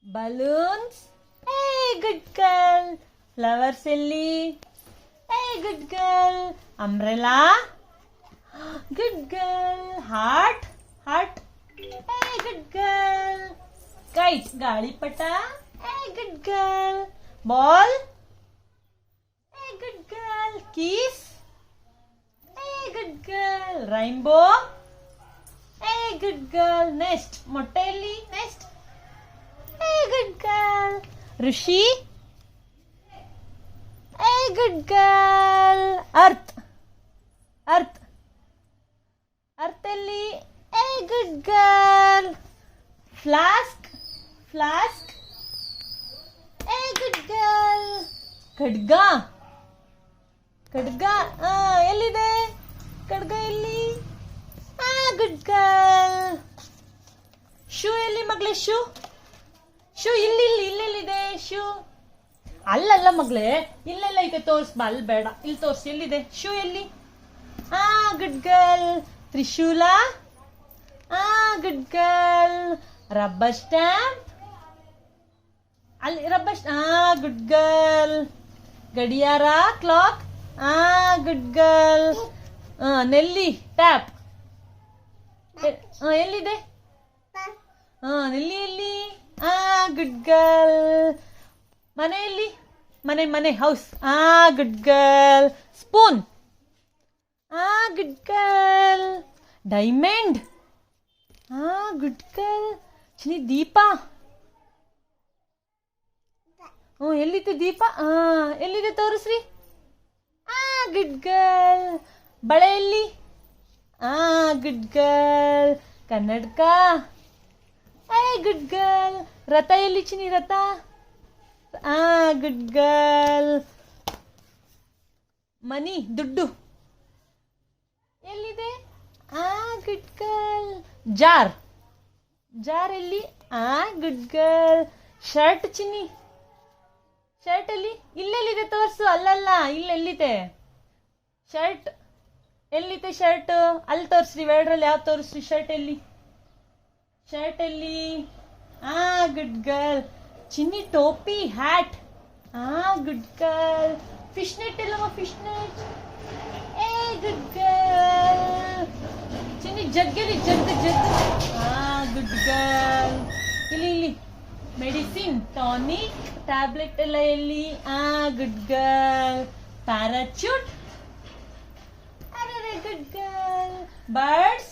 balloons. Hey, good girl. Flowers elli. Hey, good girl. Umbrella. Good girl. Heart. Hey, good girl. Kite. Galipata. Hey, good girl. Ball. Hey, good girl. Kiss. Hey, good girl. Rainbow. Hey, good girl. Nest. Motelli. Nest. Hey, good girl. Rishi. Hey, good girl. Earth. Earthelli. Hey, good girl. Flask. Hey, good girl. ಖಡ್ಗ ಎಲ್ಲಿದೆ ಖಡ್ಗ ಎಲ್ಲಿ good girl shoe ಎಲ್ಲಿ ಮಗಳೇ shoe ಇಲ್ಲೆಲ್ಲಿದೆ shoe ಅಲ್ಲಲ್ಲ ಮಗಳೇ ಇಲ್ಲೆಲ್ಲ ಇದೆ ತೋರ್ಸ್ಬಾ ಅಲ್ಲಿ ಬೇಡ ಇಲ್ಲಿ ತೋರ್ಸಿ ಎಲ್ಲಿದೆ ಶೂ ಎಲ್ಲಿ ಗುಡ್ ಗರ್ಲ್ ತ್ರಿಶೂಲ ಗುಡ್ ಗರ್ಲ್ ರಬ್ಬರ್ ಸ್ಟ್ಯಾಂಪ್ ಅಲ್ಲಿ ಗುಡ್ ಗರ್ಲ್ ಗಡಿಯಾರ ಕ್ಲಾಕ್ ಗುಡ್ ಗರ್ಲ್ ನೆಲ್ಲಿ ಟ್ಯಾಪ್ ಎಲ್ಲಿದೆ ನೆಲ್ಲಿ ಎಲ್ಲಿ ಗುಡ್ ಗರ್ಲ್ ಮನೆಯಲ್ಲಿ ಮನೆ house good girl spoon good girl diamond good girl Chini ದೀಪ ಎಲ್ಲಿದೆ ದೀಪ ಎಲ್ಲಿದೆ ತೋರಿಸ್ರಿ ಗುಡ್ ಗರ್ಲ್ ಬಳೆಯಲ್ಲಿ ಗುಡ್ ಗರ್ಲ್ ಕನ್ನಡಕ ಗುಡ್ ಗರ್ಲ್ ರಥ ಎಲ್ಲಿ ಚಿನಿ ರಥ ಗುಡ್ ಗರ್ಲ್ ಮನಿ ದುಡ್ಡು ಎಲ್ಲಿದೆ ಗುಡ್ ಗರ್ಲ್ ಜಾರ್ ಎಲ್ಲಿ good girl shirt Chinni shirt ಅಲ್ಲಿ ಇಲ್ಲೆಲ್ಲಿದೆ ತೋರ್ಸು ಅಲ್ಲಲ್ಲ ಇಲ್ಲೆಲ್ಲಿದೆ ಶರ್ಟ್ ಎಲ್ಲಿದೆ ಶರ್ಟ್ ಅಲ್ಲಿ ತೋರಿಸ್ರಿ ಎರಡರಲ್ಲಿ ಯಾವ್ದು ತೋರಿಸ್ರಿ ಶರ್ಟ್ ಎಲ್ಲಿ ಗುಡ್ ಗರ್ಲ್ ಚಿನ್ನಿ ಟೋಪಿ hat good girl fish net ಎಲ್ಲಮ್ಮ ಫಿಶ್ ನೆಟ್ ಗುಡ್ ಗರ್ಲ್ ಚಿನ್ನಿ ಜಗ್ಗಲ್ಲಿ ಜಗ್ ಗುಡ್ ಗರ್ಲ್ ಇಲ್ಲಿ ಮೆಡಿಸಿನ್ ಟಾನಿಕ್ ಟ್ಯಾಬ್ಲೆಟ್ ಎಲ್ಲ ಎಲ್ಲಿ good girl parachute good girl birds